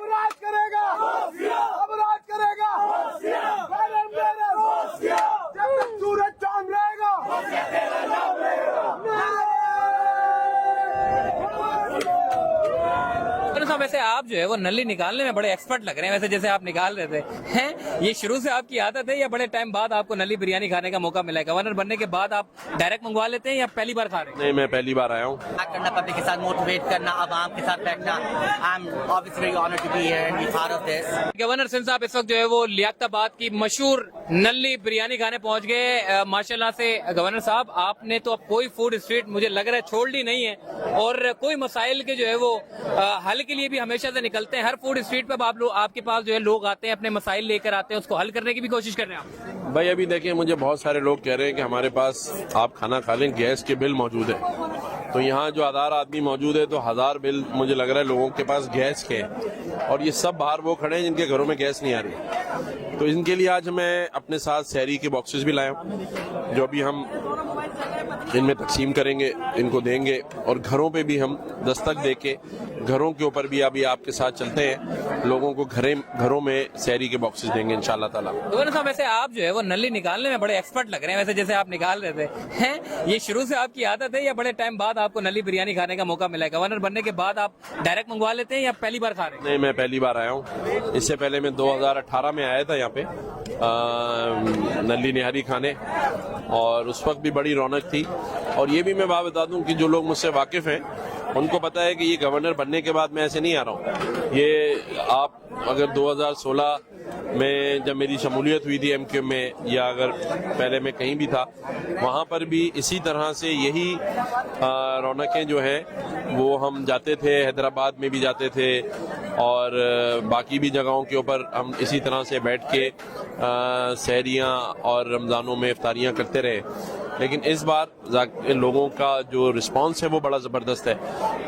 राज करेगा, अब राज करेगा, जब तक सूरज चांद रहेगा। साहब वैसे आप जो है वो नल्ली निकालने में बड़े एक्सपर्ट लग रहे हैं, वैसे जैसे आप निकाल रहे थे हैं, ये शुरू से आपकी आदत है या बड़े टाइम बाद आपको नल्ली बिरयानी खाने का मौका मिला है? गवर्नर बनने के बाद आप डायरेक्ट मंगवा लेते हैं या पहली बार खा रहे हैं? नहीं, मैं पहली बार आया हूँ। करना, पब्लिक के साथ मोटिवेट करना, आवाम के साथ बैठना। I am obviously very honoured to be here and be part of this. Governor Singh साहब इस वक्त जो है वो लियाकताबाद की मशहूर नल्ली बिरयानी खाने पहुंच गए। माशाल्लाह से गवर्नर साहब आपने तो अब कोई फूड स्ट्रीट मुझे लग रहा है छोड़ दी नहीं है, और कोई मसाइल के जो है वो हल के लिए भी हमेशा से निकलते हैं। हर फूड स्ट्रीट पर आप लोग, आपके पास जो है लोग आते हैं, अपने मसाइल लेकर आते हैं, उसको हल करने की भी कोशिश कर रहे हैं आप? भाई अभी देखिए, मुझे बहुत सारे लोग कह रहे हैं कि हमारे पास आप खाना खा लें, गैस के बिल मौजूद है। तो यहाँ जो 1000 आदमी मौजूद है तो 1000 बिल मुझे लग रहा है लोगों के पास गैस के, और ये सब बाहर वो खड़े हैं जिनके घरों में गैस नहीं आ रही। तो इनके लिए आज मैं अपने साथ सहरी के बॉक्सेस भी लाया हूँ, जो अभी हम इनमें तकसीम करेंगे, इनको देंगे, और घरों पे भी हम दस्तक देके घरों के ऊपर भी अभी आपके साथ चलते हैं, लोगों को घरों में सहरी के बॉक्सेस देंगे इंशाल्लाह ताला। गवर्नर साहब वैसे आप जो है वो नल्ली निकालने में बड़े एक्सपर्ट लग रहे हैं, वैसे जैसे आप निकाल रहे थे हैं, ये शुरू से आपकी आदत है या बड़े टाइम बाद आपको नल्ली बिरयानी खाने का मौका मिला है? गवर्नर बनने के बाद आप डायरेक्ट मंगवा लेते हैं या पहली बार खा रहे हैं? नहीं, मैं पहली बार आया हूँ। इससे पहले मैं 2018 में आया था यहाँ पे नल्ली निहारी खाने, और उस वक्त भी बड़ी रौनक थी। और ये भी मैं बात बता दूं कि जो लोग मुझसे वाकिफ हैं उनको पता है कि ये गवर्नर बनने के बाद मैं ऐसे नहीं आ रहा हूँ। ये आप अगर 2016 में जब मेरी शमूलियत हुई थी एमक्यू में, या अगर पहले मैं कहीं भी था, वहाँ पर भी इसी तरह से यही रौनकें जो हैं वो हम जाते थे, हैदराबाद में भी जाते थे, और बाकी भी जगहों के ऊपर हम इसी तरह से बैठ के सहरियाँ और रमज़ानों में इफ्तारियाँ करते रहे। लेकिन इस बार लोगों का जो रिस्पांस है वो बड़ा ज़बरदस्त है।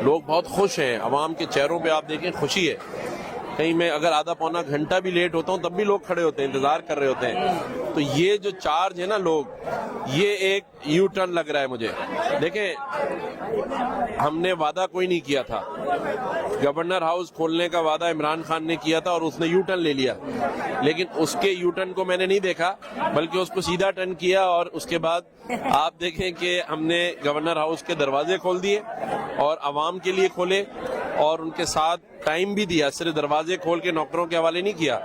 लोग बहुत खुश हैं, आवाम के चेहरों पे आप देखें खुशी है। कहीं मैं अगर आधा पौना घंटा भी लेट होता हूँ तब भी लोग खड़े होते हैं, इंतजार कर रहे होते हैं। तो ये जो चार्ज है ना लोग, ये एक यू टर्न लग रहा है मुझे। देखें, हमने वादा कोई नहीं किया था, गवर्नर हाउस खोलने का वादा इमरान खान ने किया था और उसने यू टर्न ले लिया, लेकिन उसके यू टर्न को मैंने नहीं देखा, बल्कि उसको सीधा टर्न किया। और उसके बाद आप देखें कि हमने गवर्नर हाउस के दरवाजे खोल दिए और आवाम के लिए खोले, और उनके साथ टाइम भी दिया। सिर्फ दरवाजे खोल के नौकरों के हवाले नहीं किया।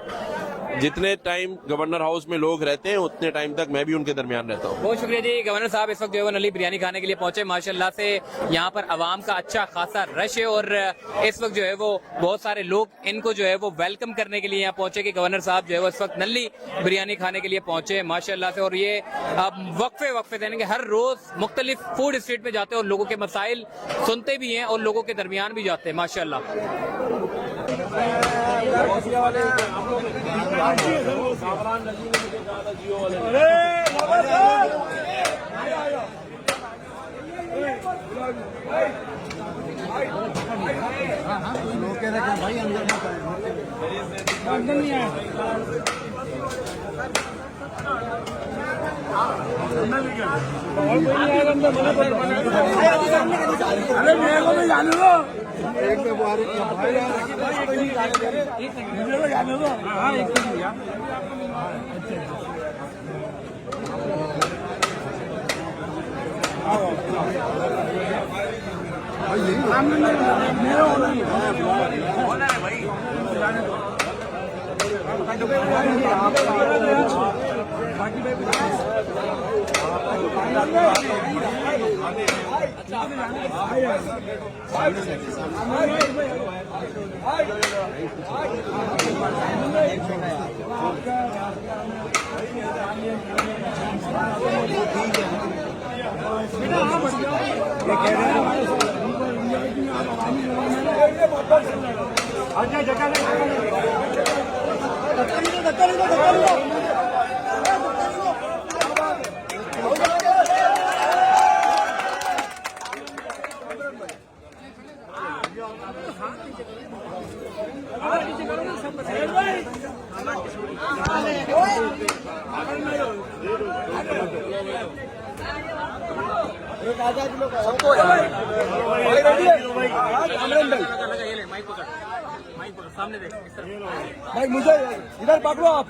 जितने टाइम गवर्नर हाउस में लोग रहते हैं उतने टाइम तक मैं भी उनके दरमियान रहता हूँ। बहुत शुक्रिया जी। गवर्नर साहब इस वक्त जो है वो नल्ली बिरयानी खाने के लिए पहुंचे। माशाल्लाह से यहाँ पर आवाम का अच्छा खासा रश है, और इस वक्त जो है वो बहुत सारे लोग इनको जो है वो वेलकम करने के लिए यहाँ पहुंचे कि गवर्नर साहब जो है वो इस वक्त नल्ली बिरयानी खाने के लिए पहुंचे माशाल्लाह से। और ये अब वक्फे देने के हर रोज मुख्तलिफ फूड स्ट्रीट में जाते हैं और लोगों के मसाइल सुनते भी हैं और लोगों के दरमियान भी जाते हैं माशाल्लाह। भाई अंदर नहीं आया। अरे मेरे को भी जाने दो, एक में मुझे तो जाने दो। हाँ एक भैया मेरा होना है भाई। भाई मुझे इधर पकड़ो आप।